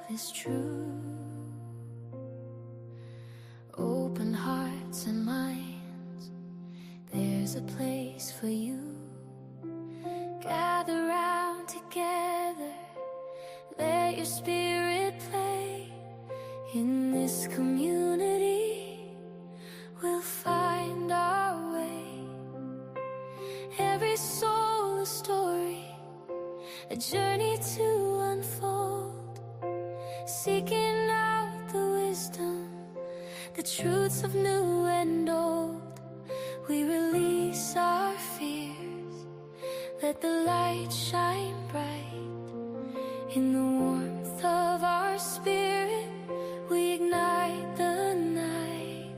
is true. Open hearts and minds, there's a place for you. Gather round together, let your spirit play. In this community, we'll find our way. Every soul a story, a journey to unfold. Seeking out the wisdom, the truths of new and old. We release our fears, let the light shine bright. In the warmth of our spirit, we ignite the night.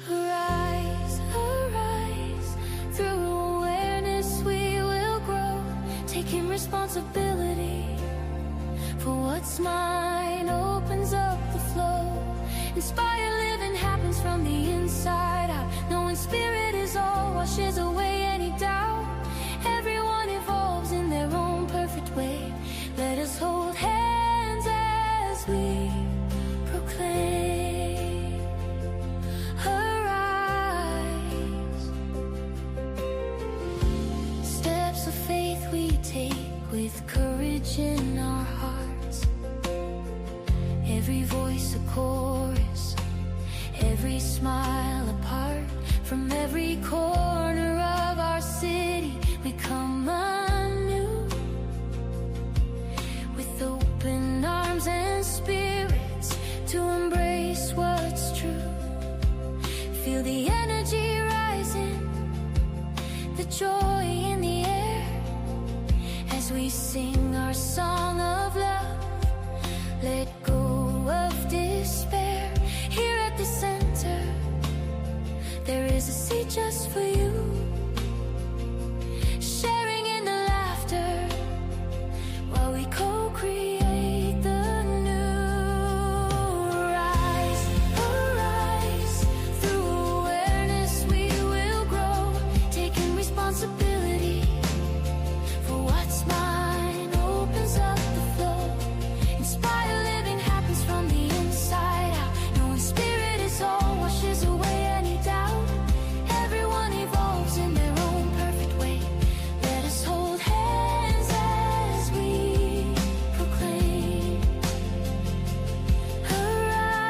Arise, arise, through awareness we will grow. Taking responsibility for what's mine opens up the flow. Inspire living happens from the inside out. Knowing spirit is all, washes away any doubt. Everyone evolves in their own perfect way. Let us hold hands as we proclaim. Arise. Steps of faith we take with courage in our hearts. Every voice a chorus, every smile a part. From every corner of our city we come anew, with open arms and spirits to embrace what's true. Feel the energy rising, the joy in the air, as we sing our song of love. Let go of despair. Here at the center, there is a seat just for you. Sharing in the laughter while we co-create the new. Rise, arise, through awareness we will grow. Taking responsibility for what's mine opens up the flow. Inspire living happens from the inside out. Knowing spirit is all, washes away any doubt. Everyone evolves in their own perfect way. Let us hold hands as we proclaim. Arise.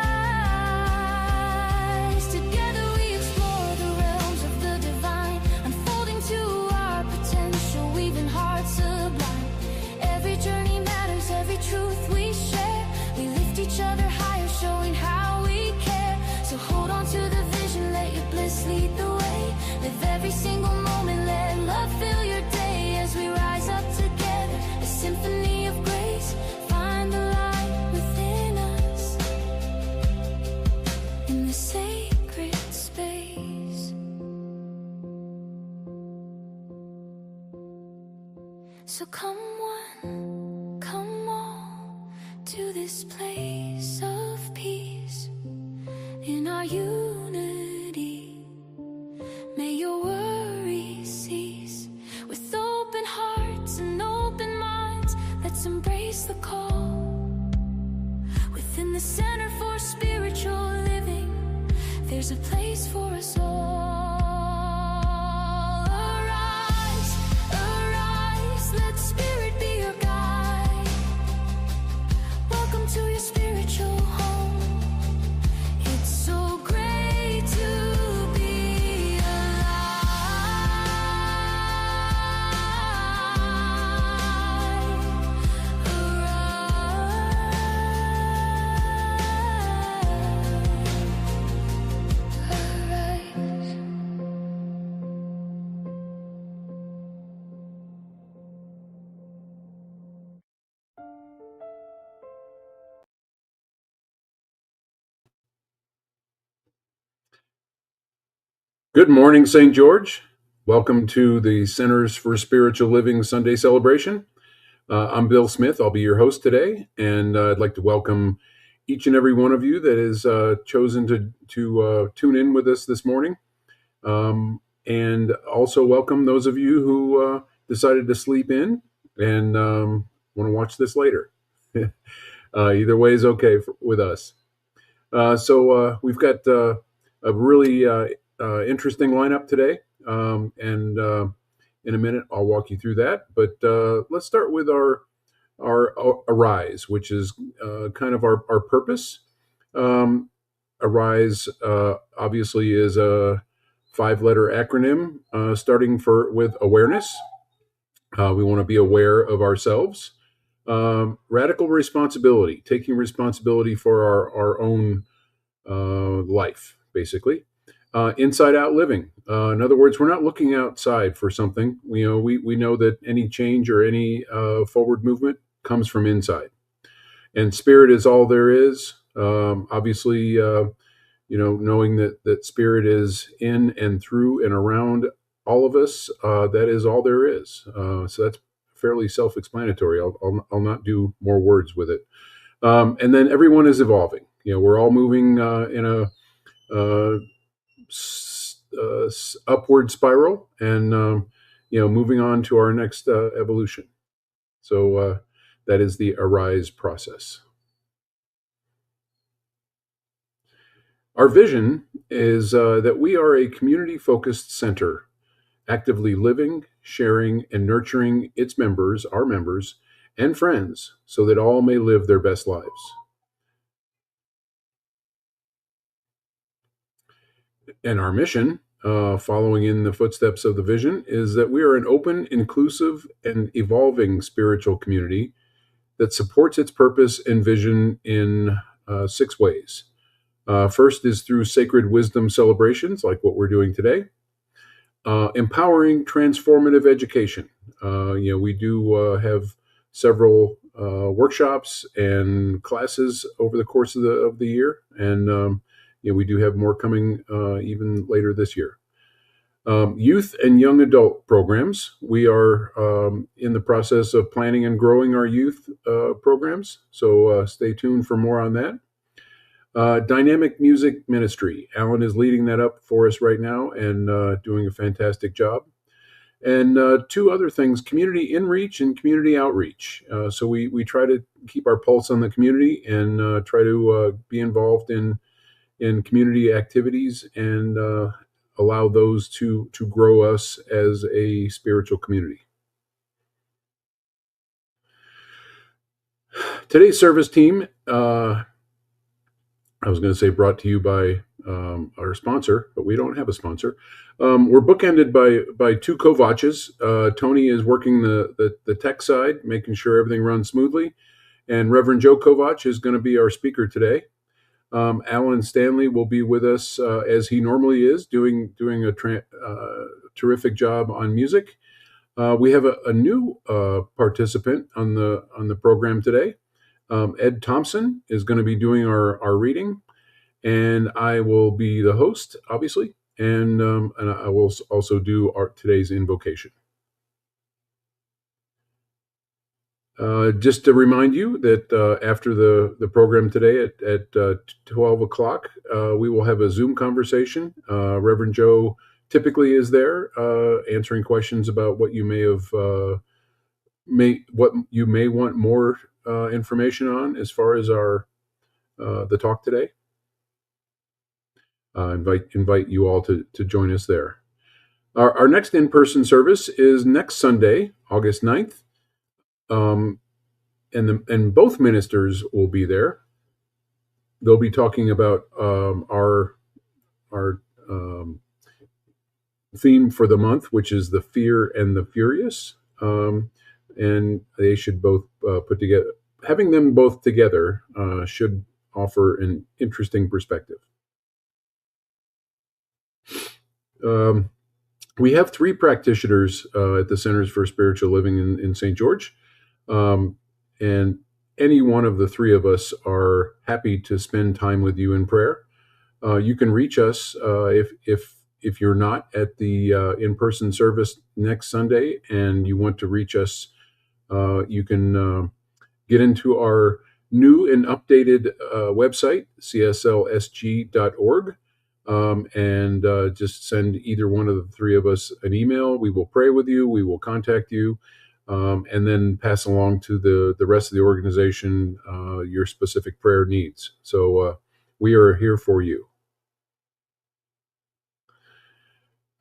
Together we explore the realms of the divine, unfolding to our potential, weaving hearts sublime. Every journey matters, every truth we share. We lift each other higher, showing how we care. So hold on to the vision, let your bliss lead the way. Live every single moment, let love fill your day. As we rise up together, a symphony of grace. Find the light within us, in the sacred space. So come one, come all, to this place of peace. In our unity, may your worries cease. With open hearts and open minds, let's embrace the call. Within the Center for Spiritual Living, there's a place for us all. Arise, arise, let spirit be your guide. Welcome to your spiritual home. It's so great to be alive. Arise. Good morning, St. George. Welcome to the Centers for Spiritual Living Sunday Celebration. I'm Bill Smith. I'll be your host today, and I'd like to welcome each and every one of you that has chosen to tune in with us this morning. And also welcome those of you who decided to sleep in and want to watch this later. Either way is okay with us. So we've got a really interesting lineup today, and in a minute I'll walk you through that. But let's start with our Arise, which is kind of our purpose. Arise obviously is a 5-letter acronym starting with awareness. We want to be aware of ourselves. Radical responsibility, taking responsibility for our own life, basically. Inside out living. In other words, we're not looking outside for something. We know that any change or any forward movement comes from inside. And spirit is all there is. Obviously, knowing that spirit is in and through and around all of us, that is all there is. So that's fairly self-explanatory. I'll not do more words with it. And then everyone is evolving. We're all moving in a upward spiral, and moving on to our next evolution. So that is the Arise process. Our vision is that we are a community-focused center, actively living, sharing, and nurturing its members, our members, and friends, so that all may live their best lives. And our mission, following in the footsteps of the vision, is that we are an open, inclusive, and evolving spiritual community that supports its purpose and vision in 6 ways. First is through sacred wisdom celebrations, like what we're doing today. Empowering transformative education. We do have several workshops and classes over the course of the year, and we do have more coming even later this year. Youth and young adult programs. We are in the process of planning and growing our youth programs, so stay tuned for more on that. Dynamic music ministry. Alan is leading that up for us right now and doing a fantastic job. And 2 other things, community inreach and community outreach. So we try to keep our pulse on the community and try to be involved in community activities and allow those to grow us as a spiritual community. Today's service team, I was going to say brought to you by our sponsor, but we don't have a sponsor. We're bookended by 2 Kovaches. Tony is working the tech side, making sure everything runs smoothly. And Rev Joe Kovach is going to be our speaker today. Alan Stanley will be with us as he normally is, doing a terrific job on music. We have a new participant on the program today. Ed Thompson is going to be doing our reading, and I will be the host, obviously, and I will also do today's invocation. Just to remind you that after the program today at 12 o'clock, we will have a Zoom conversation. Reverend Joe typically is there answering questions about what you may have what you may want more information on as far as the talk today. Invite you all to join us there. Our next in-person service is next Sunday, August 9th. And both ministers will be there. They'll be talking about our theme for the month, which is the fear and the furious. And they should both put together. Having them both together should offer an interesting perspective. We have 3 practitioners at the Centers for Spiritual Living in St. George. And any one of the 3 of us are happy to spend time with you in prayer. You can reach us if you're not at the in-person service next Sunday and you want to reach us. You can get into our new and updated website, CSLSG.org, and just send either one of the 3 of us an email. We will pray with you. We will contact you. and then pass along to the rest of the organization your specific prayer needs. So we are here for you.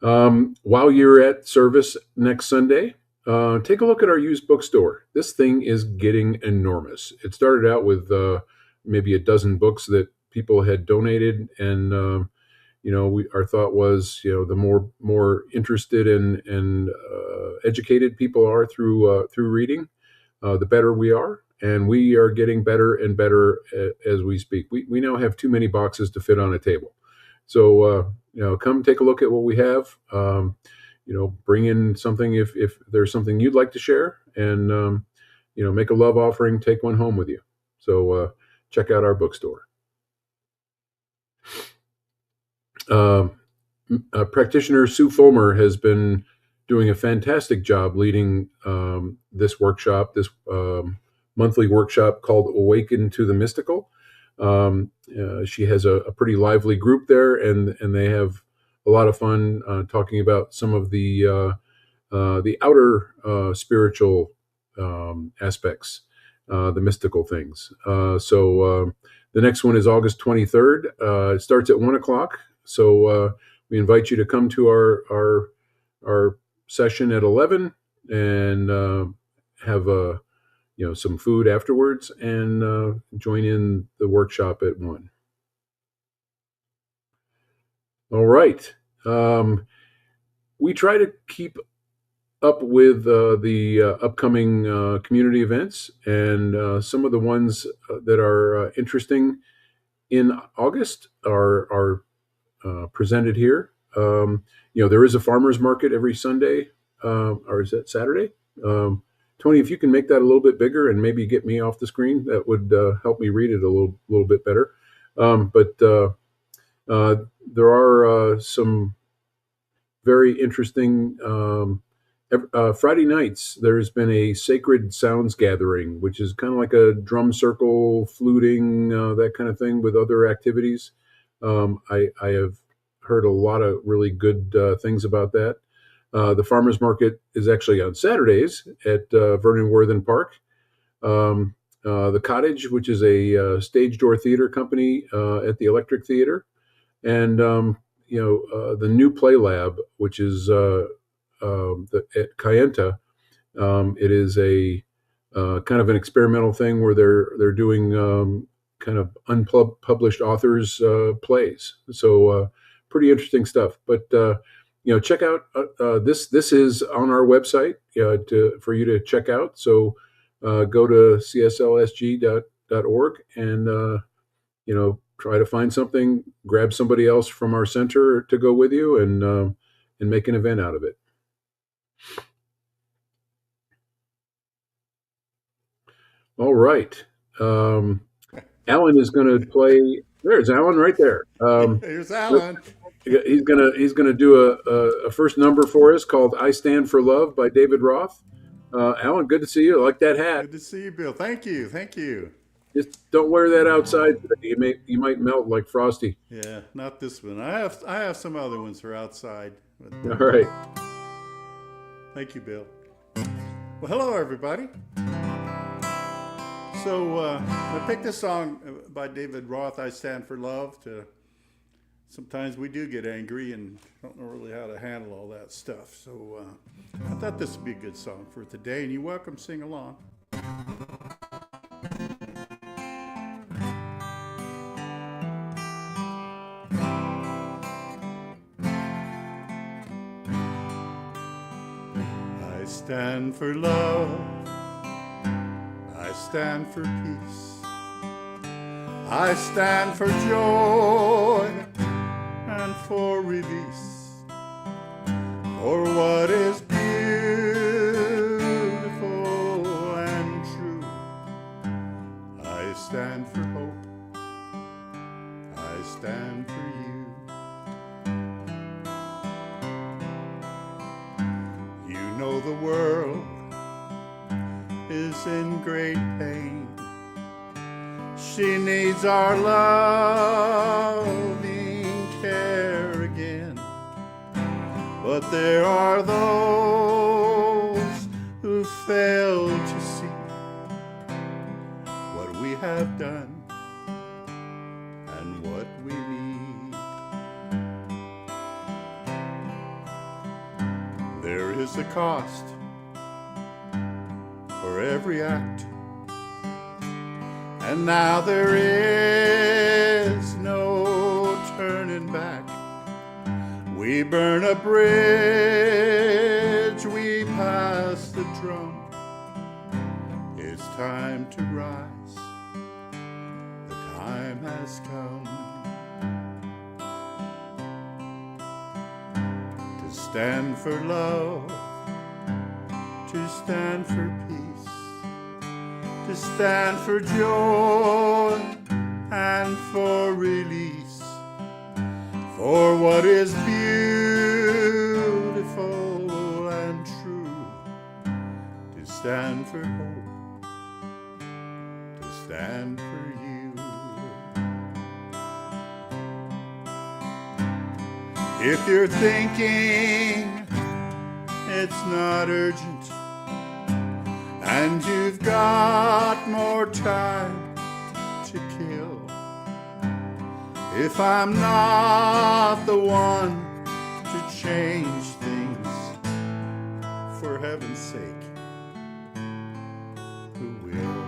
While you're at service next Sunday, take a look at our used bookstore. This thing is getting enormous. It started out with maybe a dozen books that people had donated, and our thought was, the more interested and educated people are through reading, the better we are, and we are getting better and better as we speak. We now have too many boxes to fit on a table, so come take a look at what we have. Bring in something if there's something you'd like to share, and make a love offering. Take one home with you. So check out our bookstore. Practitioner Sue Fulmer has been doing a fantastic job leading this workshop, this monthly workshop called Awaken to the Mystical. She has a pretty lively group there, and they have a lot of fun talking about some of the outer spiritual aspects, the mystical things. So the next one is August 23rd. It starts at 1 o'clock. So we invite you to come to our session at 11 and have some food afterwards, and join in the workshop at 1. All right. We try to keep up with the upcoming community events, and some of the ones that are interesting in August are presented here. There is a farmer's market every Sunday, or is that Saturday? Tony, if you can make that a little bit bigger and maybe get me off the screen, that would help me read it a little bit better. But there are some very interesting Friday nights. There's been a sacred sounds gathering, which is kind of like a drum circle, fluting, that kind of thing, with other activities. I have heard a lot of really good things about that. The farmers market is actually on Saturdays at Vernon Worthen Park. The Cottage, which is a stage door theater company at the Electric Theater, and the new Play Lab, which is at Kayenta. It is a kind of an experimental thing where they're doing kind of unpublished authors plays. So pretty interesting stuff. But check out this is on our website for you to check out. So go to CSLSG.org and try to find something, grab somebody else from our center to go with you, and make an event out of it. All right. Alan is going to play. There's Alan right there. Here's Alan. He's gonna do a first number for us called "I Stand for Love" by David Roth. Alan, good to see you. I like that hat. Good to see you, Bill. Thank you. Just don't wear that outside today. You might melt like Frosty. Yeah, not this one. I have some other ones for outside. All right. Thank you, Bill. Well, hello everybody. So I picked this song by David Roth, "I Stand for Love." Sometimes we do get angry and don't know really how to handle all that stuff. So I thought this would be a good song for today, and you're welcome to sing along. I stand for love. I stand for peace. I stand for joy and for release, for what is beautiful and true. I stand for hope. I stand for you. You know the world is in great pain. She needs our loving care again. But there are those who fail to see what we have done and what we need. There is a cost for every act, and now there is no turning back. We burn a bridge, we pass the drum. It's time to rise, the time has come to stand for love, to stand for peace, to stand for joy and for release, for what is beautiful and true, to stand for hope, to stand for you. If you're thinking it's not urgent and you've got more time to kill, if I'm not the one to change things, for heaven's sake, who will?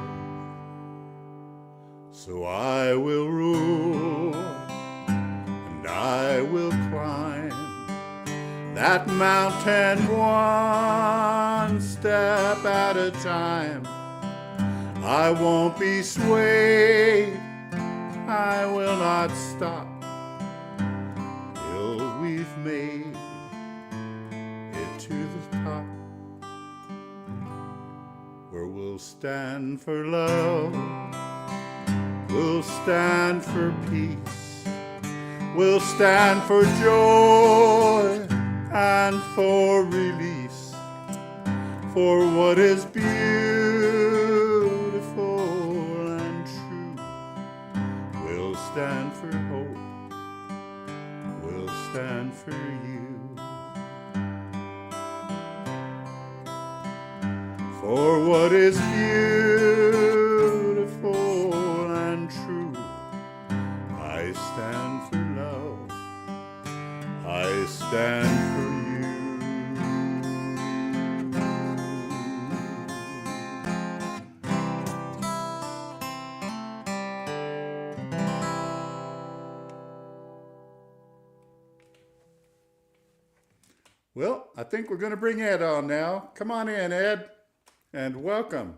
So I will rule and I will climb that mountain one step at a time. I won't be swayed, I will not stop till we've made it to the top, where we'll stand for love, we'll stand for peace, we'll stand for joy and for release, for what is beautiful and true. We'll stand for hope, we'll stand for you, for what is beautiful and true. I stand for love, I stand for you. Well, I think we're going to bring Ed on now. Come on in, Ed, and welcome.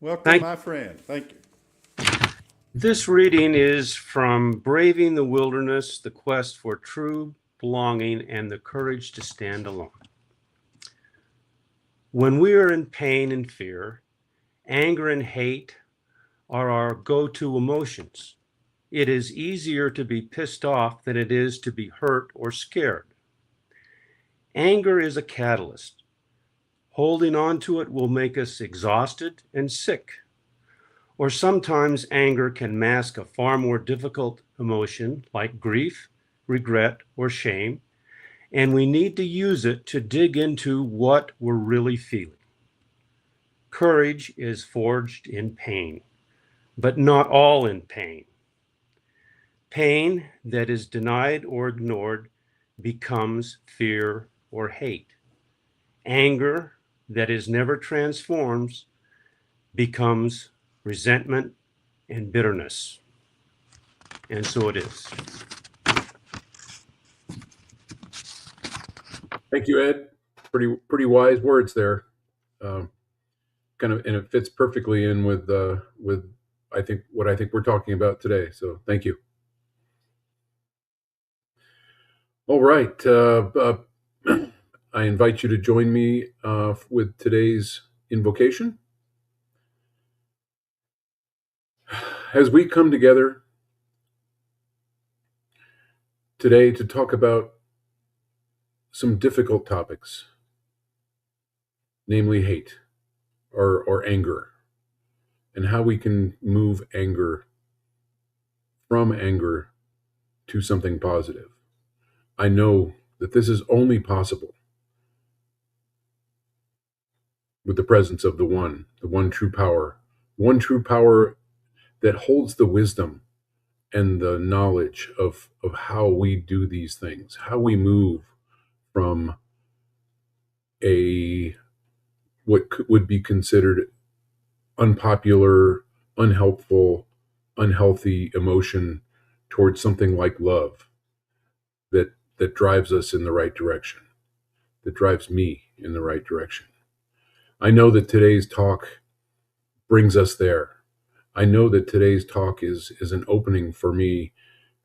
Welcome, my friend. Thank you. This reading is from Braving the Wilderness, the Quest for True Belonging and the Courage to Stand Alone. When we are in pain and fear, anger and hate are our go-to emotions. It is easier to be pissed off than it is to be hurt or scared. Anger is a catalyst. Holding on to it will make us exhausted and sick. Or sometimes anger can mask a far more difficult emotion like grief, regret, or shame, and we need to use it to dig into what we're really feeling. Courage is forged in pain, but not all in pain. Pain that is denied or ignored becomes fear or hate. Anger that is never transformed becomes resentment and bitterness. And so it is. Thank you, Ed. Pretty wise words there. Kind of, and it fits perfectly in with I think we're talking about today. So thank you. All right. I invite you to join me with today's invocation. As we come together today to talk about some difficult topics, namely hate or anger, and how we can move anger from anger to something positive. I know that this is only possible with the presence of the one true power that holds the wisdom and the knowledge of how we do these things, how we move from a would be considered unpopular, unhelpful, unhealthy emotion towards something like love that drives us in the right direction, that drives me in the right direction. I know that today's talk brings us there. I know that today's talk is an opening for me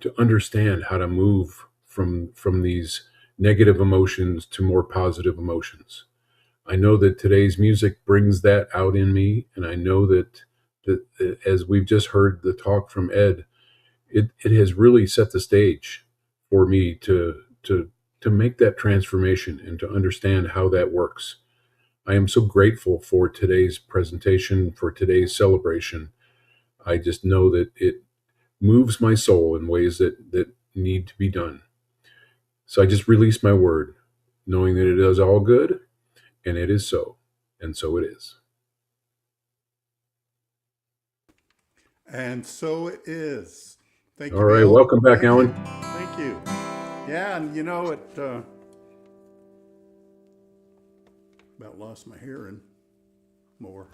to understand how to move from these negative emotions to more positive emotions. I know that today's music brings that out in me, and I know that as we've just heard the talk from Ed, it has really set the stage for me to make that transformation and to understand how that works. I am so grateful for today's presentation, for today's celebration. I just know that it moves my soul in ways that need to be done. So I just release my word, knowing that it is all good, and it is so, and so it is. And so it is. Thank you, All right, Bill. welcome back, Thank you. Alan. Thank you. Yeah, and it about lost my hearing more.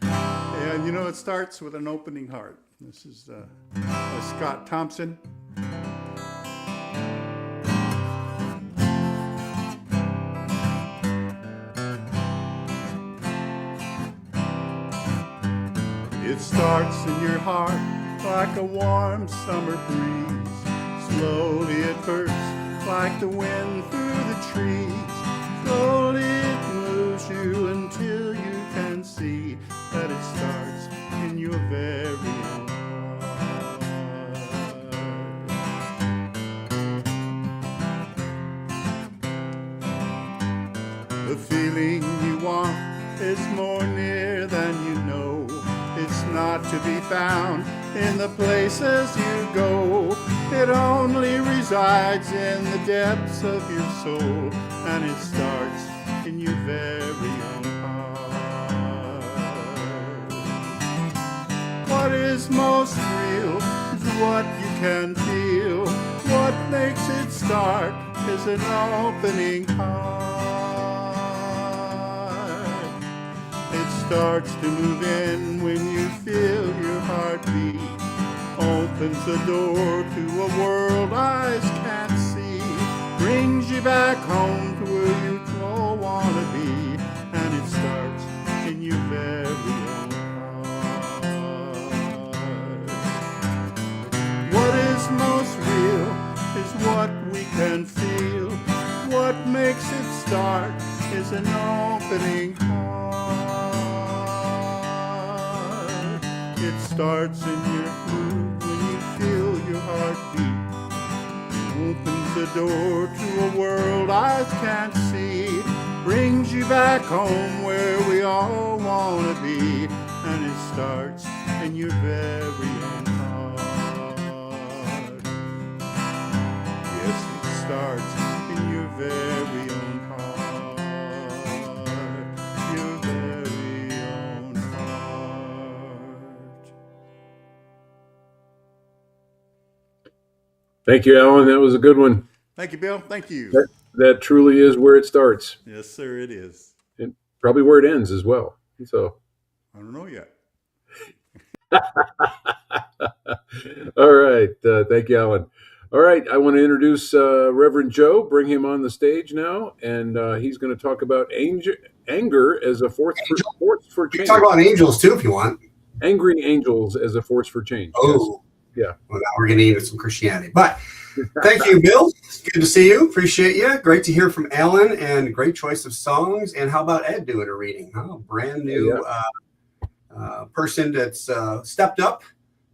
And it starts with an opening heart. This is by Scott Thompson. It starts in your heart like a warm summer breeze, slowly at first like the wind through the trees. Slowly it moves you until you can see that it starts in your very own heart. The feeling you want is more near than you know. It's not to be found in the places you go. It only resides in the depths of your soul, and it starts in your very own heart. What is most real is what you can feel. What makes it start is an opening heart. It starts to move in when you feel your heartbeat. Opens the door to a world eyes can't see. Brings you back home to where you all want to be. And it starts in your very own heart. What is most real is what we can feel. What makes it start is an opening heart. It starts in your mood when you feel your heartbeat. Opens the door to a world eyes can't see. Brings you back home where we all want to be. And it starts in your very own heart. Yes, it starts in your very own heart. Your very own heart. Thank you, Alan. That was a good one. Thank you, Bill. Thank you. That truly is where it starts, Yes, sir, it is. and probably where it ends as well. So, I don't know yet. all right. Thank you, Alan. All right. I want to introduce Reverend Joe, bring him on the stage now, and he's going to talk about anger as a force for We change. can talk about angels too if you want. Angry angels as a force for change. Oh, yes. well, now we're getting into some Christianity. But thank you, Bill. It's good to see you. Appreciate you. Great to hear from Alan, and great choice of songs. And how about Ed doing a reading? Huh? Brand new person that's stepped up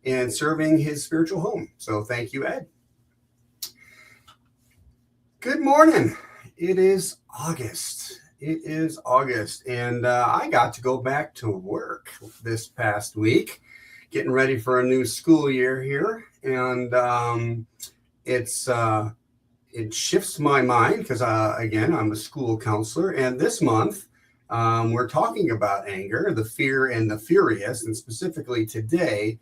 and serving his spiritual home. So thank you, Ed. Good morning. It is August. And I got to go back to work this past week, getting ready for a new school year here. And it shifts my mind because, again, I'm a school counselor. And this month, We're talking about anger, the fear and the furious, and specifically today,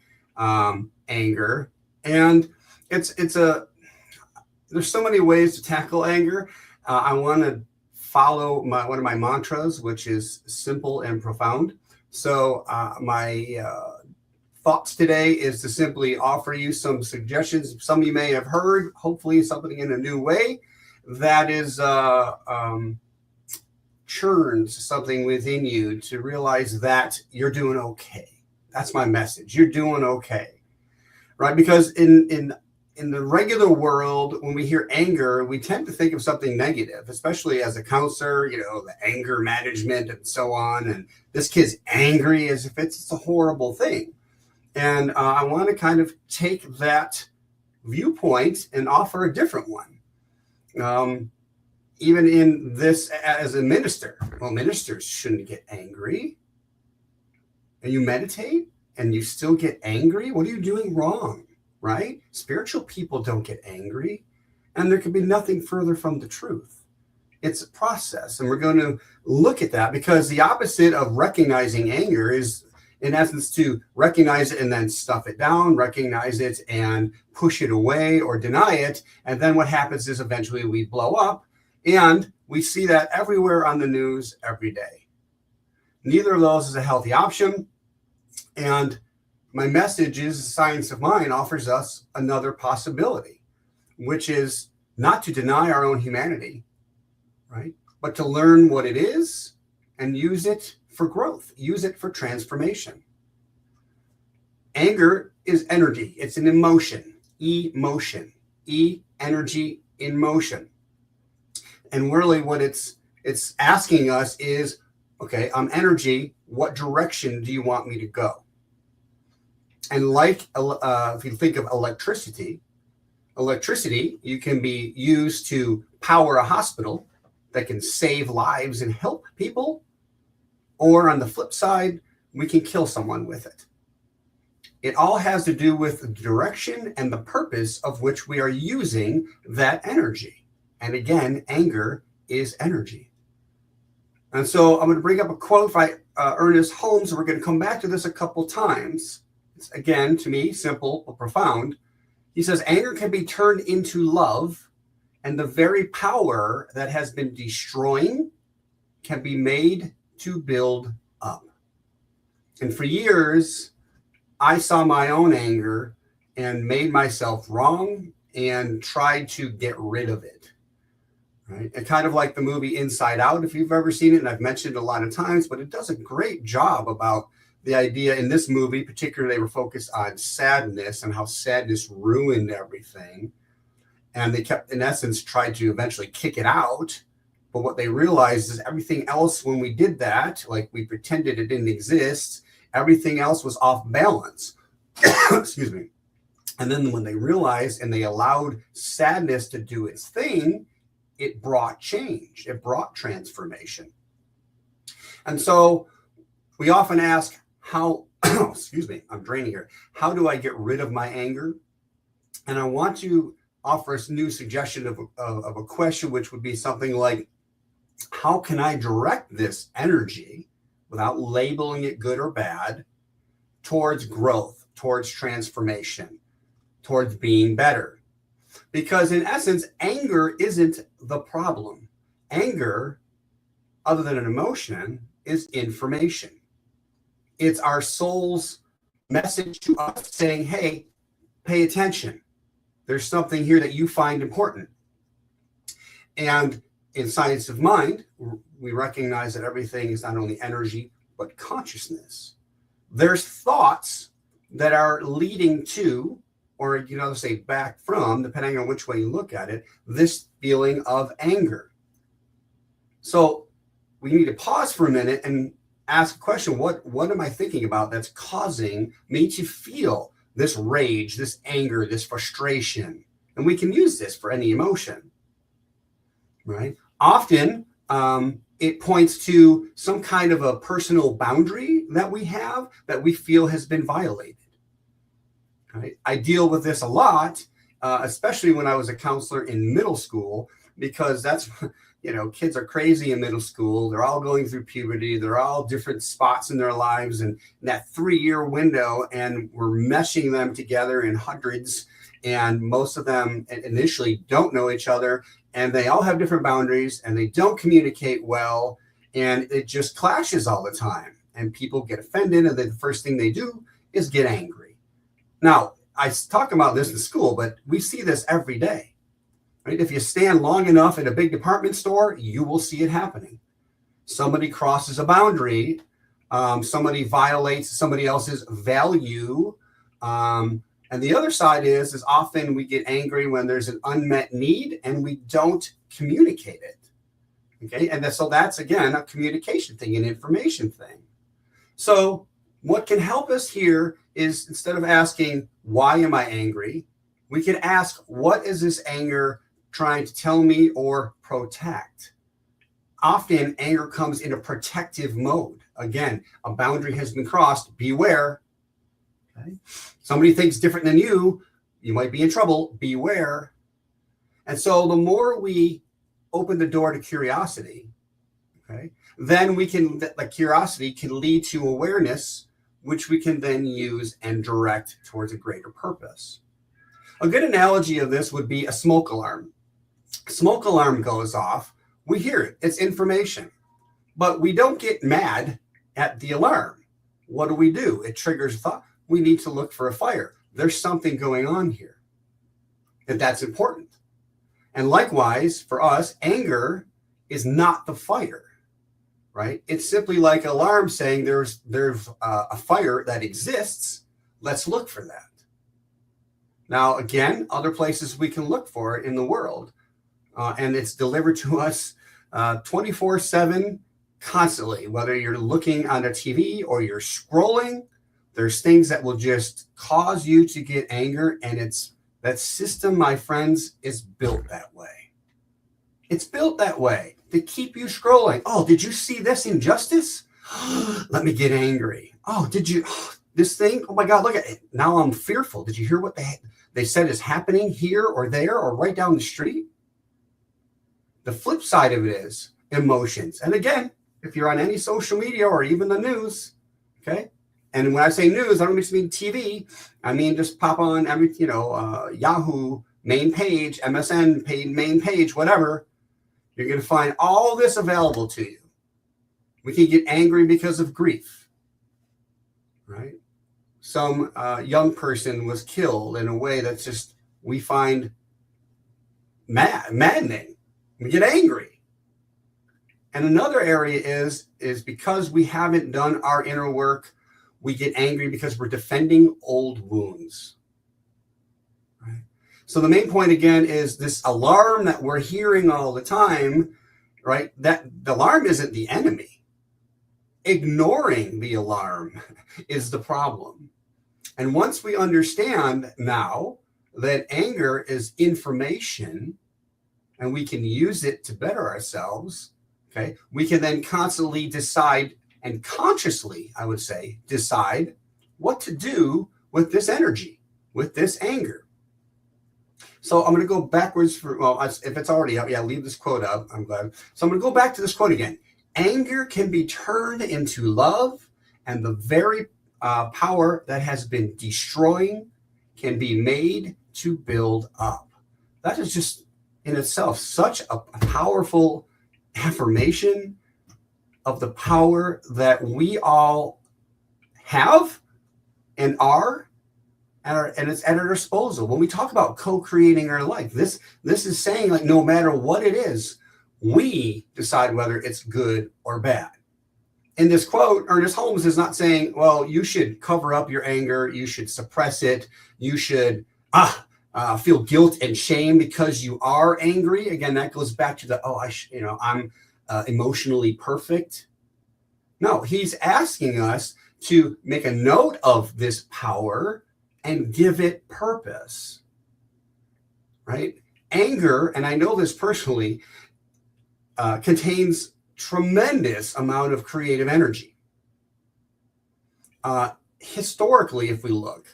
anger. And there's so many ways to tackle anger. I want to follow one of my mantras, which is simple and profound. So my thoughts today is to simply offer you some suggestions. Some you may have heard, hopefully something in a new way that is churns something within you to realize that you're doing okay. That's my message. You're doing okay, right? Because in the regular world, when we hear anger, we tend to think of something negative, especially as a counselor, the anger management and so on. And this kid's angry as if it's a horrible thing. And I want to kind of take that viewpoint and offer a different one. Even in this as a minister, well, ministers shouldn't get angry. And you meditate and you still get angry? What are you doing wrong? Right? Spiritual people don't get angry, and there can be nothing further from the truth. It's a process, and we're going to look at that because the opposite of recognizing anger is, in essence, to recognize it and then stuff it down, recognize it and push it away or deny it. And then what happens is eventually we blow up, and we see that everywhere on the news every day. Neither of those is a healthy option, and my message is Science of Mind offers us another possibility, which is not to deny our own humanity, right? But to learn what it is and use it for growth, use it for transformation. Anger is energy. It's an emotion, emotion, energy in motion. And really what it's asking us is, okay, I'm energy. What direction do you want me to go? And like if you think of electricity, you can be used to power a hospital that can save lives and help people. Or on the flip side, we can kill someone with it. It all has to do with the direction and the purpose of which we are using that energy. And again, anger is energy. And so I'm going to bring up a quote by Ernest Holmes. We're going to come back to this a couple times. It's, again, to me, simple but profound. He says, anger can be turned into love, and the very power that has been destroying can be made to build up. And for years, I saw my own anger and made myself wrong and tried to get rid of it. Right? And kind of like the movie Inside Out, if you've ever seen it, and I've mentioned it a lot of times, but it does a great job about the idea in this movie. Particularly, they were focused on sadness and how sadness ruined everything. And they kept, in essence, tried to eventually kick it out. But what they realized is everything else, when we did that, like we pretended it didn't exist, everything else was off balance. Excuse me. And then when they realized and they allowed sadness to do its thing, it brought change. It brought transformation. And so we often ask, how, excuse me, I'm draining here. How do I get rid of my anger? And I want to offer a new suggestion of a question, which would be something like, how can I direct this energy without labeling it good or bad towards growth, towards transformation, towards being better? Because in essence, anger isn't the problem. Anger, other than an emotion, is information. It's our soul's message to us saying, hey, pay attention. There's something here that you find important. And in Science of Mind, we recognize that everything is not only energy, but consciousness. There's thoughts that are leading to, or say back from, depending on which way you look at it, this feeling of anger. So we need to pause for a minute and ask a question. What am I thinking about that's causing me to feel this rage, this anger, this frustration? And we can use this for any emotion, right? Often it points to some kind of a personal boundary that we have that we feel has been violated. Right? I deal with this a lot, especially when I was a counselor in middle school, because that's kids are crazy in middle school. They're all going through puberty. They're all different spots in their lives and that 3-year window, and we're meshing them together in hundreds. And most of them initially don't know each other, and they all have different boundaries, and they don't communicate well, and it just clashes all the time. And people get offended, and the first thing they do is get angry. Now, I talk about this in school, but we see this every day. Right? If you stand long enough in a big department store, you will see it happening. Somebody crosses a boundary. Somebody violates somebody else's value. And the other side is often we get angry when there's an unmet need and we don't communicate it. Okay. And so that's, again, a communication thing, an information thing. So what can help us here is, instead of asking, why am I angry? We can ask, what is this anger trying to tell me or protect? Often anger comes in a protective mode. Again, a boundary has been crossed. Beware. Okay? Somebody thinks different than you. You might be in trouble. Beware. And so the more we open the door to curiosity, okay, then the curiosity can lead to awareness, which we can then use and direct towards a greater purpose. A good analogy of this would be a smoke alarm. Smoke alarm goes off, we hear it, it's information, but we don't get mad at the alarm. What do? It triggers a thought. We need to look for a fire. There's something going on here, and that's important. And likewise, for us, anger is not the fire, right? It's simply like an alarm saying there's a fire that exists. Let's look for that. Now, again, other places we can look for it in the world. And it's delivered to us 24/7, constantly. Whether you're looking on a TV or you're scrolling, there's things that will just cause you to get anger. And that system, my friends, is built that way. It's built that way to keep you scrolling. Oh, did you see this injustice? Let me get angry. Oh, did you? This thing? Oh my God, look at it. Now I'm fearful. Did you hear what they said is happening here or there or right down the street? The flip side of it is emotions. And again, if you're on any social media or even the news, okay? And when I say news, I don't just mean TV. I mean, just pop on Yahoo main page, MSN main page, whatever. You're going to find all this available to you. We can get angry because of grief, right? Some young person was killed in a way that's just, we find maddening. We get angry. And another area is because we haven't done our inner work, we get angry because we're defending old wounds. Right? So the main point, again, is this alarm that we're hearing all the time, right? That the alarm isn't the enemy. Ignoring the alarm is the problem. And once we understand now that anger is information, and we can use it to better ourselves, okay, we can then constantly decide, and consciously, I would say, decide what to do with this energy, with this anger. So I'm going to go backwards if it's already up, leave this quote up, I'm glad. So I'm going to go back to this quote again. Anger can be turned into love, and the very power that has been destroying can be made to build up. That is just in itself such a powerful affirmation of the power that we all have and are, and it's at our disposal. When we talk about co-creating our life, this is saying, like, no matter what it is, we decide whether it's good or bad. In this quote, Ernest Holmes is not saying, well, you should cover up your anger, you should suppress it, you should feel guilt and shame because you are angry. Again, that goes back to I'm emotionally perfect. No, he's asking us to make a note of this power and give it purpose, right? Anger, and I know this personally, contains tremendous amount of creative energy. Historically, if we look,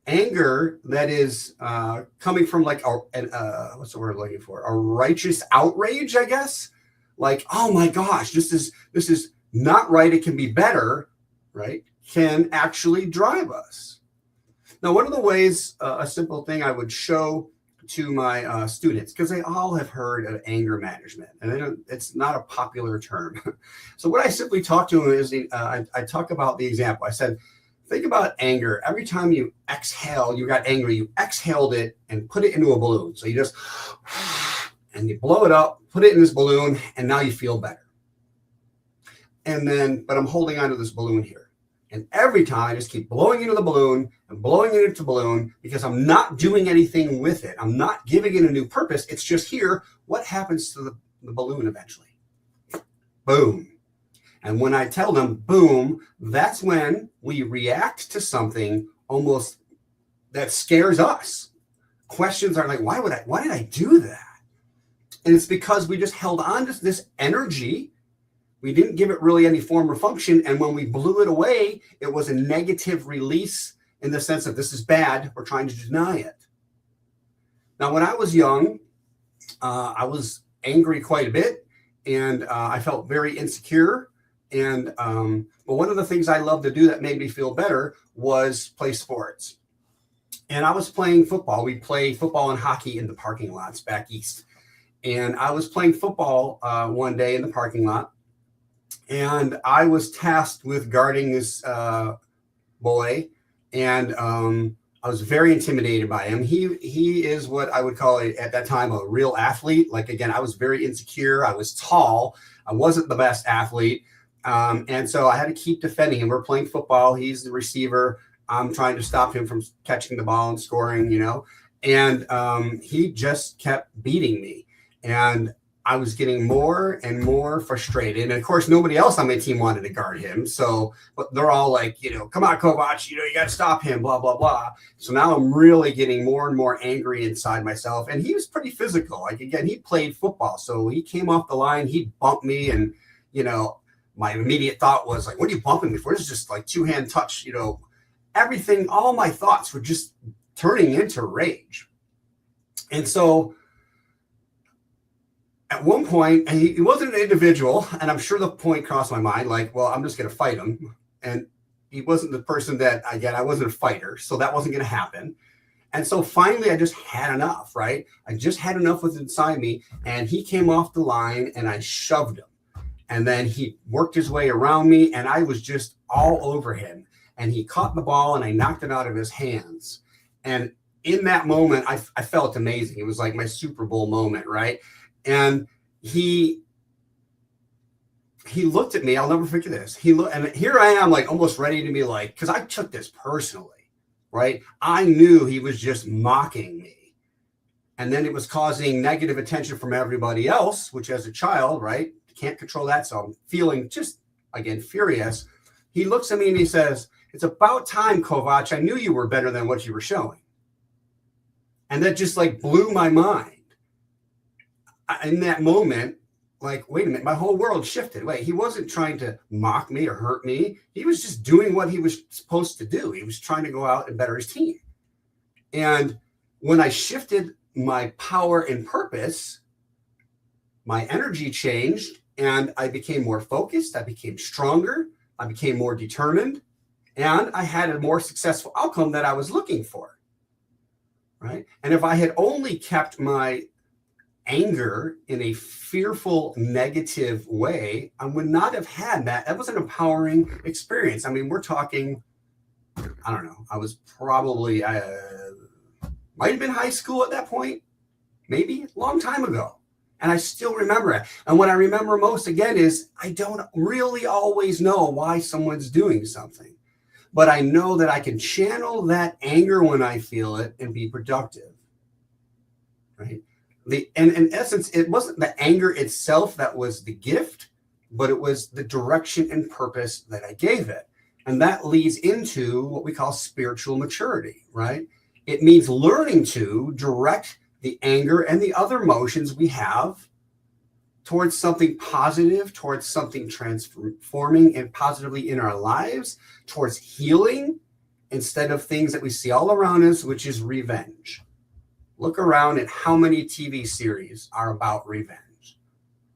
anger that is coming from like what's the word I'm looking for? A righteous outrage, I guess. Like, oh my gosh, this is not right. It can be better, right? Can actually drive us. Now, one of the ways, a simple thing I would show to my students, because they all have heard of anger management, and it's not a popular term. So what I simply talk to them is I talk about the example. I said, think about anger. Every time you exhale, you got angry, you exhaled it and put it into a balloon. So you just, and you blow it up, put it in this balloon, and now you feel better. And then, but I'm holding onto this balloon here. And every time I just keep blowing into the balloon and blowing into the balloon because I'm not doing anything with it. I'm not giving it a new purpose. It's just here. What happens to the balloon eventually? Boom. And when I tell them boom, that's when we react to something almost that scares us. Questions are like, why did I do that? And it's because we just held on to this energy. We didn't give it really any form or function. And when we blew it away, it was a negative release in the sense of this is bad. We're trying to deny it. Now, when I was young, I was angry quite a bit, and I felt very insecure. And but one of the things I loved to do that made me feel better was play sports. And I was playing football. We play football and hockey in the parking lots back east. And I was playing football one day in the parking lot. And I was tasked with guarding this boy, and I was very intimidated by him. He is what I would call at that time a real athlete. Like, again, I was very insecure. I was tall. I wasn't the best athlete. And so I had to keep defending him. We're playing football. He's the receiver. I'm trying to stop him from catching the ball and scoring, and he just kept beating me. And I was getting more and more frustrated. And of course, nobody else on my team wanted to guard him. So, but they're all like, come on, Kovach, you got to stop him, blah, blah, blah. So now I'm really getting more and more angry inside myself. And he was pretty physical. Like, again, he played football. So he came off the line, he bumped me. And, my immediate thought was like, what are you bumping me for? This is just like two-hand touch, everything, all my thoughts were just turning into rage. And so at one point, and he wasn't an individual, and I'm sure the point crossed my mind, like, well, I'm just going to fight him. And he wasn't the person that, again, I wasn't a fighter, so that wasn't going to happen. And so finally, I just had enough, right? I just had enough with inside me, and he came off the line, and I shoved him. And then he worked his way around me, and I was just all over him. And he caught the ball, and I knocked it out of his hands. And in that moment, I felt amazing. It was like my Super Bowl moment, right? And he looked at me. I'll never forget this. And here I am, like almost ready to be like, because I took this personally, right? I knew he was just mocking me. And then it was causing negative attention from everybody else, which as a child, right? Can't control that. So I'm feeling just, again, furious. He looks at me and he says, it's about time, Kovach. I knew you were better than what you were showing. And that just like blew my mind. In that moment, like, wait a minute, my whole world shifted. Wait, he wasn't trying to mock me or hurt me. He was just doing what he was supposed to do. He was trying to go out and better his team. And when I shifted my power and purpose, my energy changed and I became more focused. I became stronger. I became more determined. And I had a more successful outcome that I was looking for. Right? And if I had only kept my anger in a fearful, negative way, I would not have had that. That was an empowering experience. I mean, we're talking, I don't know, I was probably, might have been high school at that point, maybe a long time ago. And I still remember it. And what I remember most, again, is I don't really always know why someone's doing something. But I know that I can channel that anger when I feel it and be productive, right? And in essence, it wasn't the anger itself that was the gift, but it was the direction and purpose that I gave it. And that leads into what we call spiritual maturity, right? It means learning to direct the anger and the other emotions we have towards something positive, towards something transforming and positively in our lives, towards healing, instead of things that we see all around us, which is revenge. Look around at how many TV series are about revenge.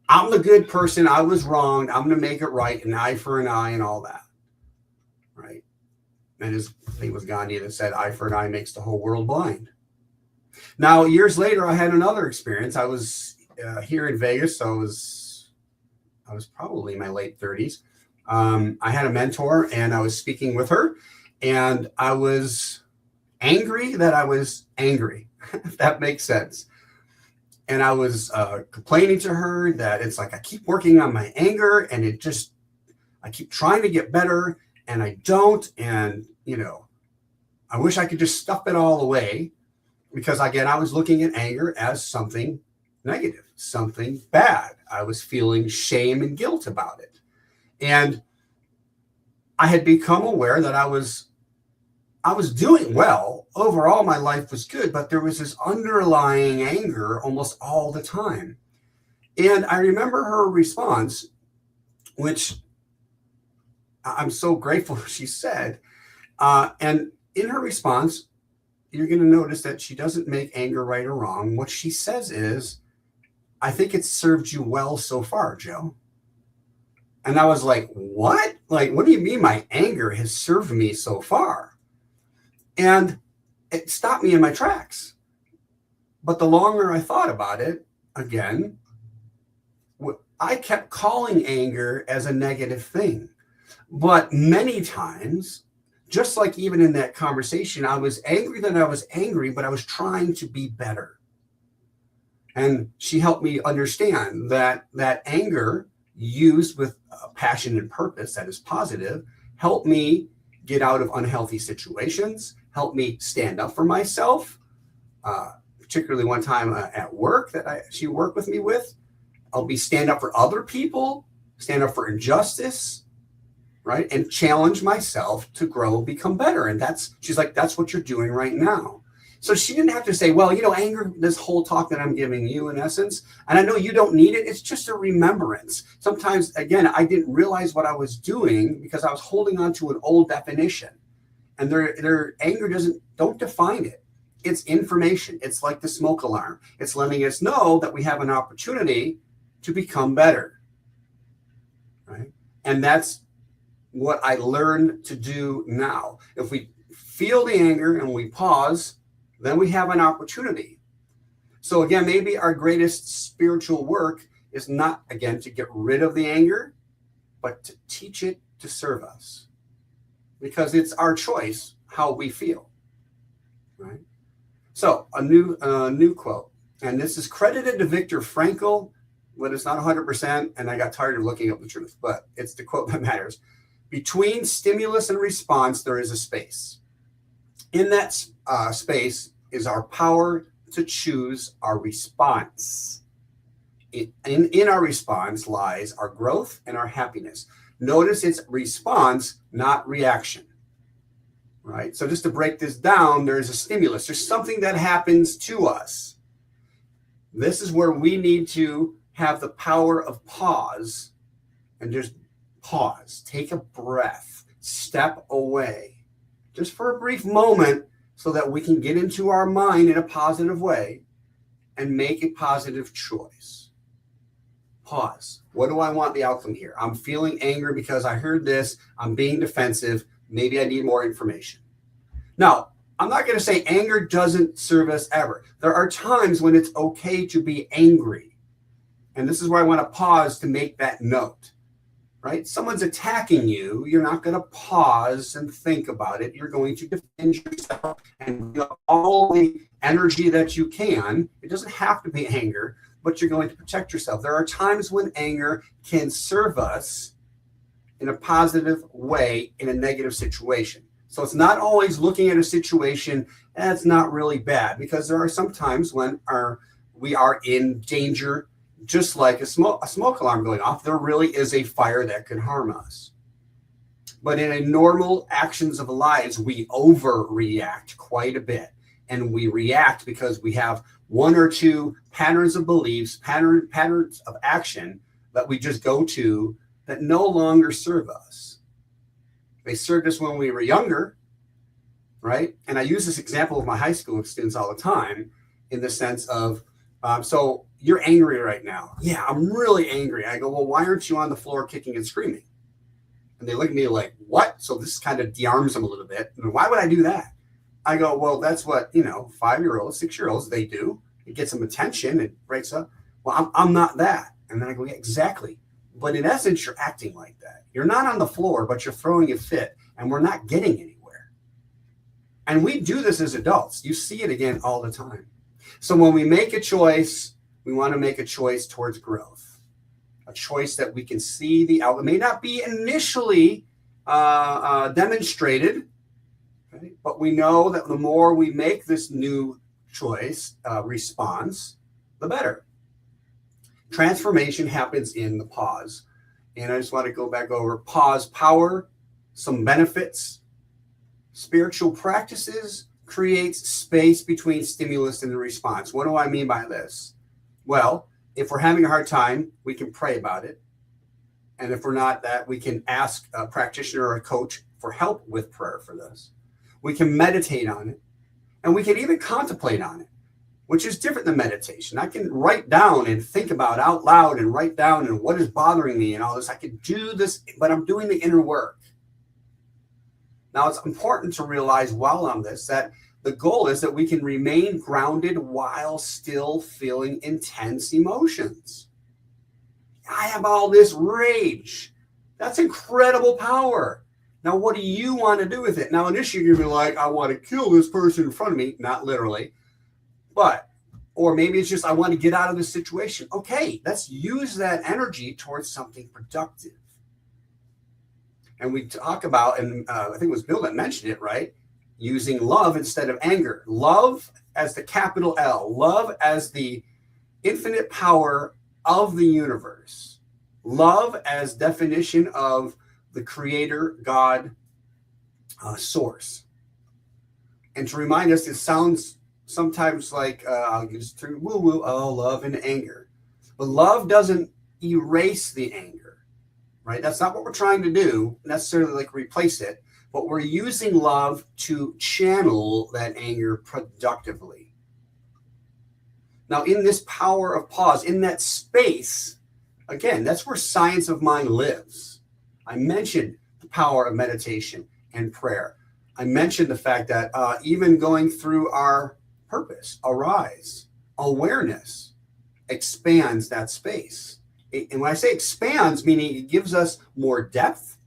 I'm the good person. I was wronged. I'm going to make it right. An eye for an eye and all that. Right. And I think it was Gandhi that said, eye for an eye makes the whole world blind. Now, years later, I had another experience. I was here in Vegas. So I was probably in my late 30s. I had a mentor and I was speaking with her, and I was angry that I was angry, if that makes sense. And I was complaining to her that it's like I keep working on my anger, and I keep trying to get better and I don't. And, I wish I could just stuff it all away, because again, I was looking at anger as something negative, something bad. I was feeling shame and guilt about it. And I had become aware that I was doing well. Overall, my life was good, but there was this underlying anger almost all the time. And I remember her response, which I'm so grateful she said. And in her response, you're going to notice that she doesn't make anger right or wrong. What she says is, I think it's served you well so far, Joe. And I was like, what? Like, what do you mean my anger has served me so far? And it stopped me in my tracks. But the longer I thought about it, again, I kept calling anger as a negative thing. But many times, just like even in that conversation, I was angry that I was angry, but I was trying to be better. And she helped me understand that anger used with passion and purpose that is positive helped me get out of unhealthy situations, helped me stand up for myself, particularly one time at work that she worked with me with. I'll be stand up for other people, stand up for injustice, right? And challenge myself to grow, become better. And she's like, that's what you're doing right now. So she didn't have to say, well, anger, this whole talk that I'm giving you in essence, and I know you don't need it. It's just a remembrance. Sometimes, again, I didn't realize what I was doing because I was holding on to an old definition, and their anger don't define it. It's information. It's like the smoke alarm. It's letting us know that we have an opportunity to become better, right? And that's what I learned to do now. If we feel the anger and we pause, then we have an opportunity. So again, maybe our greatest spiritual work is not, again, to get rid of the anger, but to teach it to serve us. Because it's our choice how we feel, right? So a new quote, and this is credited to Viktor Frankl, but it's not 100%, and I got tired of looking up the truth, but it's the quote that matters. Between stimulus and response, there is a space. In that space is our power to choose our response. In our response lies our growth and our happiness. Notice it's response, not reaction, right? So just to break this down, there's a stimulus. There's something that happens to us. This is where we need to have the power of pause and just pause, take a breath, step away, just for a brief moment, so that we can get into our mind in a positive way and make a positive choice. Pause. What do I want the outcome here? I'm feeling angry because I heard this. I'm being defensive. Maybe I need more information. Now, I'm not going to say anger doesn't serve us ever. There are times when it's okay to be angry. And this is where I want to pause to make that note. Right? Someone's attacking you. You're not going to pause and think about it. You're going to defend yourself and all the energy that you can. It doesn't have to be anger, but you're going to protect yourself. There are times when anger can serve us in a positive way in a negative situation. So it's not always looking at a situation that's not really bad, because there are some times when we are in danger. Just like a smoke alarm going off, there really is a fire that could harm us. But in a normal actions of lives, we overreact quite a bit. And we react because we have one or two patterns of beliefs, patterns of action that we just go to that no longer serve us. They served us when we were younger, right? And I use this example of my high school students all the time in the sense of, so you're angry right now. Yeah, I'm really angry. I go, well, why aren't you on the floor kicking and screaming? And they look at me like, what? So this kind of de-arms them a little bit. And why would I do that? I go, well, that's what, 5-year-olds, 6-year-olds, they do. It gets them attention. It breaks up. Well, I'm not that. And then I go, yeah, exactly. But in essence, you're acting like that. You're not on the floor, but you're throwing a fit, and we're not getting anywhere. And we do this as adults. You see it again all the time. So when we make a choice, we want to make a choice towards growth, a choice that we can see the outcome. It may not be initially demonstrated, okay? But we know that the more we make this new choice response, the better. Transformation happens in the pause. And I just want to go back over pause power, some benefits. Spiritual practices creates space between stimulus and the response. What do I mean by this? Well, if we're having a hard time, we can pray about it. And if we're not that, we can ask a practitioner or a coach for help with prayer for this. We can meditate on it. And we can even contemplate on it, which is different than meditation. I can write down and think about out loud and write down and what is bothering me and all this. I can do this, but I'm doing the inner work. Now, it's important to realize while on this that the goal is that we can remain grounded while still feeling intense emotions. I have all this rage. That's incredible power. Now, what do you want to do with it? Now, initially, you're going to be like, I want to kill this person in front of me. Not literally. But, or maybe it's just, I want to get out of this situation. Okay, let's use that energy towards something productive. And we talk about, and I think it was Bill that mentioned it, right? Using love instead of anger. Love as the capital L. Love as the infinite power of the universe. Love as definition of the creator, God, source. And to remind us, it sounds sometimes like, I'll use through woo-woo, love and anger. But love doesn't erase the anger. Right? That's not what we're trying to do, necessarily like replace it, but we're using love to channel that anger productively. Now, in this power of pause, in that space, again, that's where science of mind lives. I mentioned the power of meditation and prayer. I mentioned the fact that even going through our purpose, arise, awareness expands that space. And when I say expands, meaning it gives us more depth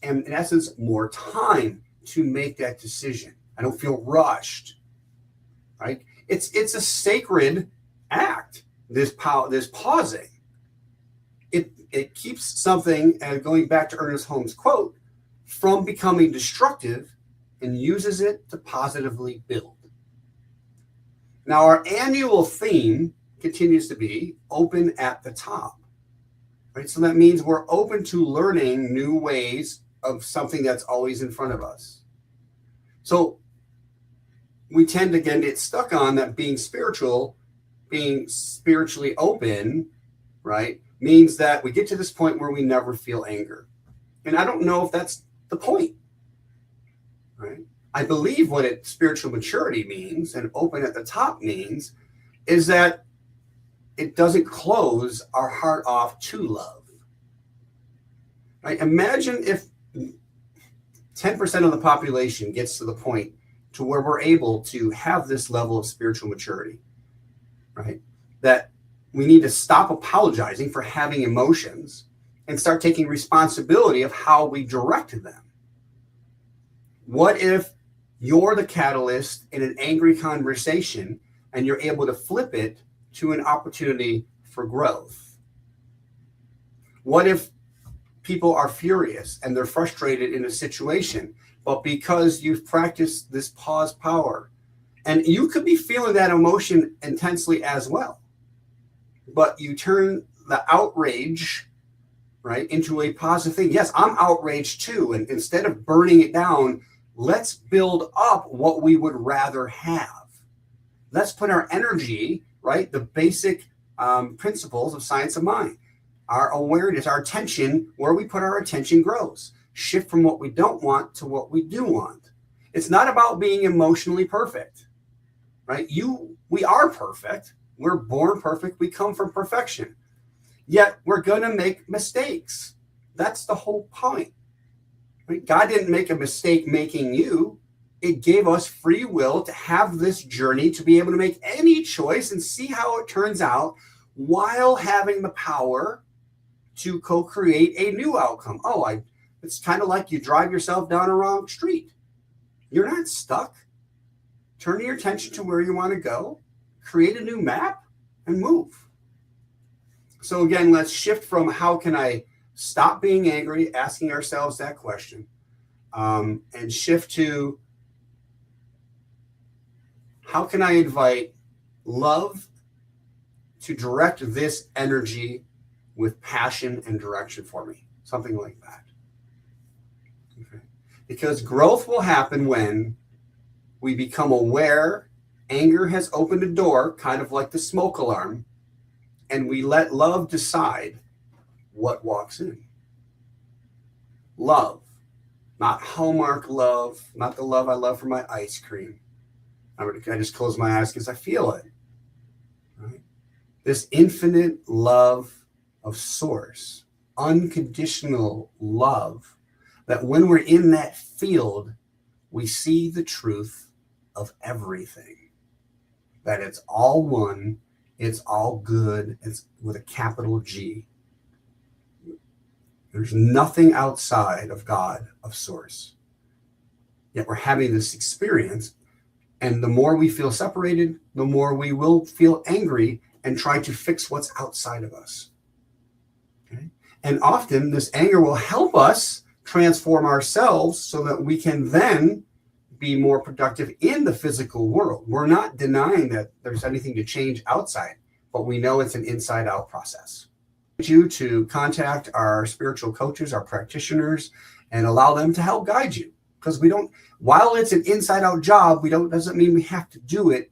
and in essence, more time to make that decision. I don't feel rushed, right? It's a sacred act, this pausing. It keeps something, and going back to Ernest Holmes' quote, from becoming destructive and uses it to positively build. Now, our annual theme continues to be open at the top. Right? So that means we're open to learning new ways of something that's always in front of us. So we tend to get stuck on that being spiritually open, right, means that we get to this point where we never feel anger. And I don't know if that's the point, right? I believe what spiritual maturity means and open at the top means is that it doesn't close our heart off to love. Right? Imagine if 10% of the population gets to the point to where we're able to have this level of spiritual maturity, right? That we need to stop apologizing for having emotions and start taking responsibility of how we direct them. What if you're the catalyst in an angry conversation and you're able to flip it to an opportunity for growth? What if people are furious and they're frustrated in a situation, but because you've practiced this pause power, and you could be feeling that emotion intensely as well, but you turn the outrage, right, into a positive thing. Yes, I'm outraged too. And instead of burning it down, let's build up what we would rather have. Let's put our energy, right, the basic principles of science of mind, our awareness, our attention, where we put our attention grows. Shift from what we don't want to what we do want. It's not about being emotionally perfect, right? We are perfect. We're born perfect. We come from perfection. Yet we're going to make mistakes. That's the whole point. Right? God didn't make a mistake making you. It gave us free will to have this journey, to be able to make any choice and see how it turns out, while having the power to co-create a new outcome. It's kind of like you drive yourself down a wrong street. You're not stuck. Turn your attention to where you want to go, create a new map, and move. So again, let's shift from how can I stop being angry, asking ourselves that question, and shift to how can I invite love to direct this energy with passion and direction for me, something like that. Okay. Because growth will happen when we become aware anger has opened a door, kind of like the smoke alarm, and we let love decide what walks in. Love, not Hallmark love, not the love I love for my ice cream. I just close my eyes because I feel it. Right? This infinite love of source, unconditional love, that when we're in that field, we see the truth of everything. That it's all one, it's all good, it's with a capital G. There's nothing outside of God, of source. Yet we're having this experience, and the more we feel separated, the more we will feel angry and try to fix what's outside of us. Okay? And often this anger will help us transform ourselves so that we can then be more productive in the physical world. We're not denying that there's anything to change outside, but we know it's an inside-out process. I want you to contact our spiritual coaches, our practitioners, and allow them to help guide you. Because while it's an inside-out job, doesn't mean we have to do it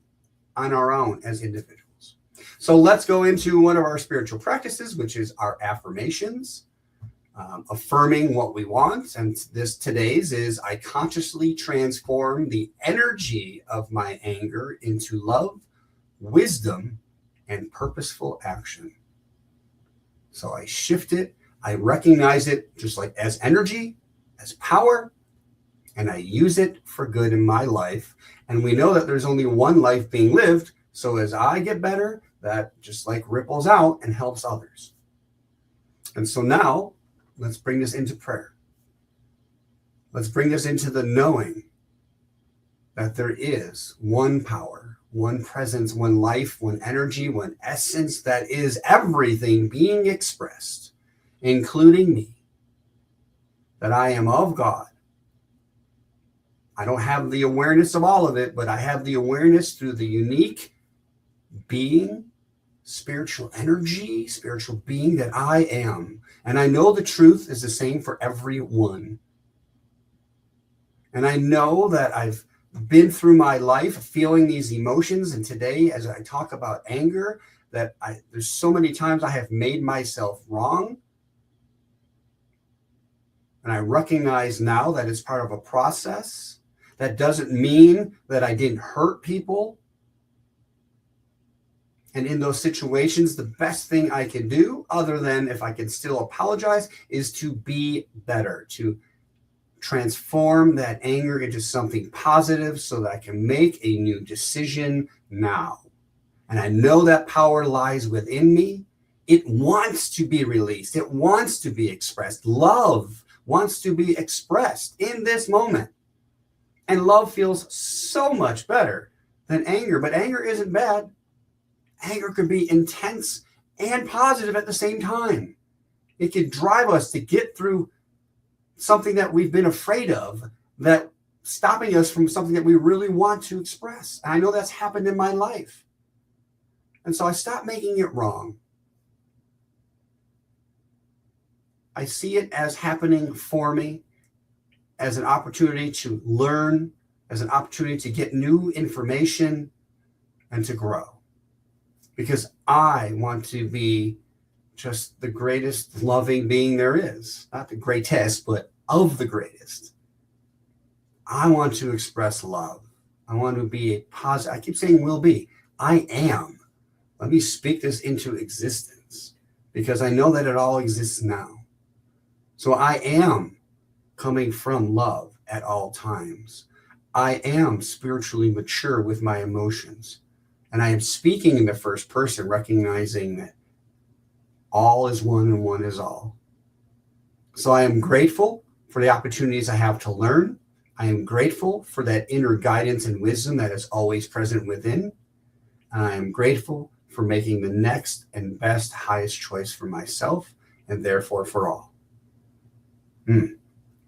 on our own as individuals. So let's go into one of our spiritual practices, which is our affirmations, affirming what we want. And today's is, I consciously transform the energy of my anger into love, wisdom, and purposeful action. So I shift it, I recognize it just like as energy, as power, and I use it for good in my life. And we know that there's only one life being lived. So as I get better, that just like ripples out and helps others. And so now let's bring this into prayer. Let's bring this into the knowing that there is one power, one presence, one life, one energy, one essence that is everything being expressed, including me, that I am of God. I don't have the awareness of all of it, but I have the awareness through the unique being, spiritual energy, spiritual being that I am. And I know the truth is the same for everyone. And I know that I've been through my life feeling these emotions. And today, as I talk about anger, that there's so many times I have made myself wrong. And I recognize now that it's part of a process. That doesn't mean that I didn't hurt people. And in those situations, the best thing I can do, other than if I can still apologize, is to be better, to transform that anger into something positive so that I can make a new decision now. And I know that power lies within me. It wants to be released. It wants to be expressed. Love wants to be expressed in this moment. And love feels so much better than anger. But anger isn't bad. Anger can be intense and positive at the same time. It can drive us to get through something that we've been afraid of, that stopping us from something that we really want to express. And I know that's happened in my life. And so I stopped making it wrong. I see it as happening for me, as an opportunity to learn, as an opportunity to get new information and to grow. Because I want to be just the greatest loving being there is. Not the greatest, but of the greatest. I want to express love. I want to be a positive. I keep saying will be. I am. Let me speak this into existence because I know that it all exists now. So I am coming from love at all times. I am spiritually mature with my emotions. And I am speaking in the first person, recognizing that all is one and one is all. So I am grateful for the opportunities I have to learn. I am grateful for that inner guidance and wisdom that is always present within. And I am grateful for making the next and best, highest choice for myself and therefore for all.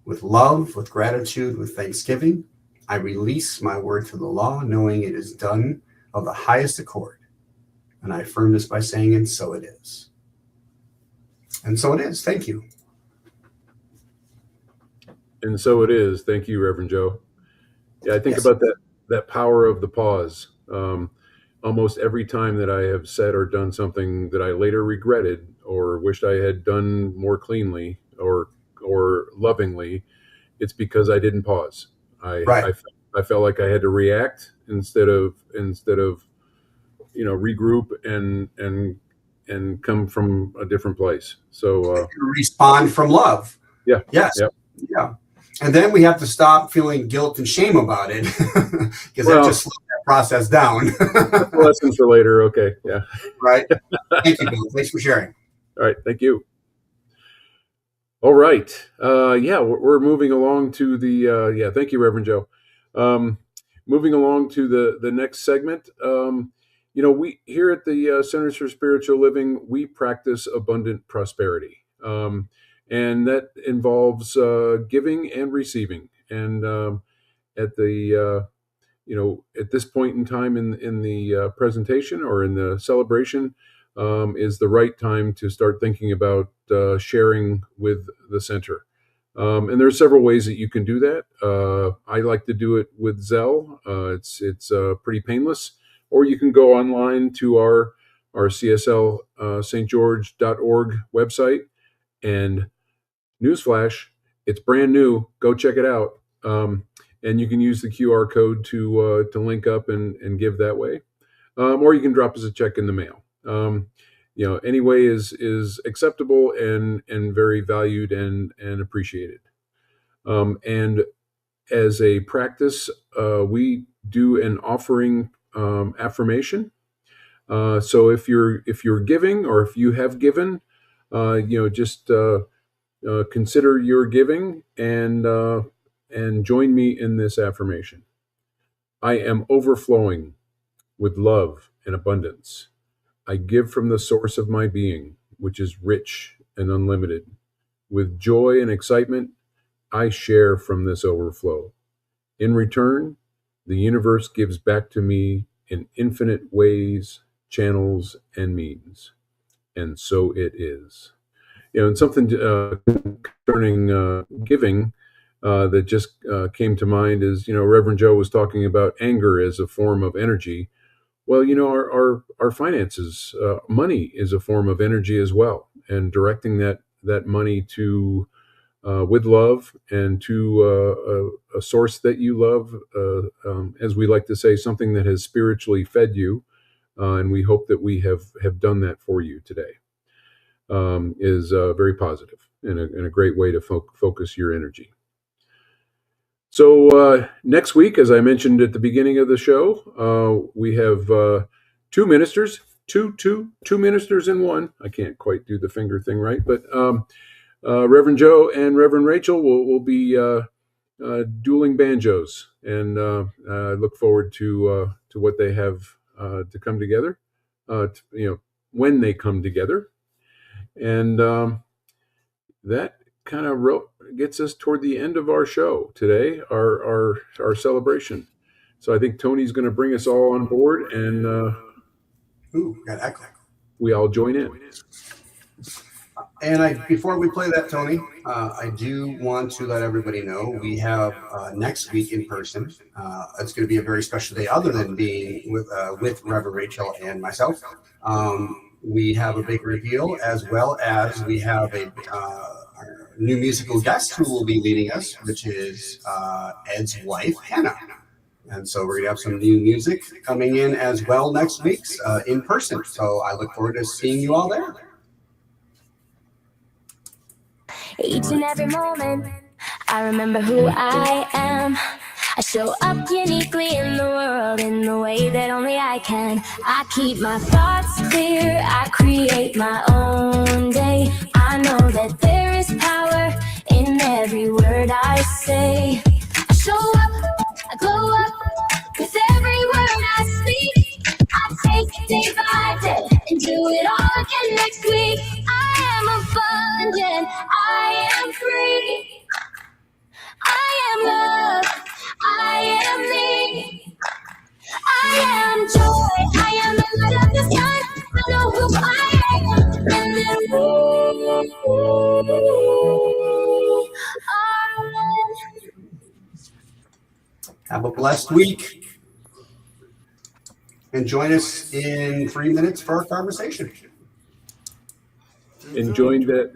With love, with gratitude, with thanksgiving, I release my word to the law, knowing it is done of the highest accord. And I affirm this by saying, and so it is. And so it is. Thank you. And so it is. Thank you, Reverend Joe. Yeah, I think about that power of the pause. Almost every time that I have said or done something that I later regretted or wished I had done more cleanly or lovingly, it's because I didn't pause. I felt like I had to react instead of regroup and come from a different place. So respond from love. Yeah. Yes. Yep. Yeah. And then we have to stop feeling guilt and shame about it because that just slowed that process down. Lesson for later. Okay. Yeah. Right. Thank you, Bill. Thanks for sharing. All right. Thank you. All right. We're moving along to the, thank you, Reverend Joe. Moving along to the next segment. We here at the Centers for Spiritual Living, we practice abundant prosperity. And that involves giving and receiving. And at this point in time in the presentation or in the celebration is the right time to start thinking about sharing with the center. And there are several ways that you can do that. I like to do it with Zelle. It's pretty painless. Or you can go online to our CSLSGorg.org website, and newsflash, it's brand new. Go check it out. And you can use the QR code to link up and give that way. Or you can drop us a check in the mail. Any way is acceptable and very valued and appreciated. And as a practice, we do an offering affirmation. So if you're giving or if you have given, just consider your giving and join me in this affirmation. I am overflowing with love and abundance. I give from the source of my being, which is rich and unlimited. With joy and excitement, I share from this overflow. In return, the universe gives back to me in infinite ways, channels, and means. And so it is. And something concerning giving that just came to mind is, Reverend Joe was talking about anger as a form of energy. Well, our finances, money is a form of energy as well, and directing that money to with love and to a source that you love, as we like to say, something that has spiritually fed you, and we hope that we have done that for you today, is very positive and a great way to focus your energy. So next week, as I mentioned at the beginning of the show, we have two ministers, two ministers in one. I can't quite do the finger thing right, but Reverend Joe and Reverend Rachel will be dueling banjos, and I look forward to what they have to come together, when they come together, and that kind of gets us toward the end of our show today, our celebration. So I think Tony's going to bring us all on board, and we all join in. And before we play that, Tony, I do want to let everybody know we have next week in person. It's going to be a very special day, other than being with Reverend Rachel and myself. We have a big reveal, as well as we have new musical guest who will be leading us, which is Ed's wife, Hannah. And so we're going to have some new music coming in as well next week in person. So I look forward to seeing you all there. Each and every moment, I remember who I am. I show up uniquely in the world in the way that only I can. I keep my thoughts clear, I create my own day. I know that there is power in every word I say. I show up, I glow up with every word I speak. I take it day by day and do it all again next week. I am abundant, I am free. I am love, I am me. I am joy, I am the light of the sun. I know who I am, and then we are. Have a blessed week. And join us in 3 minutes for our conversation. Enjoying that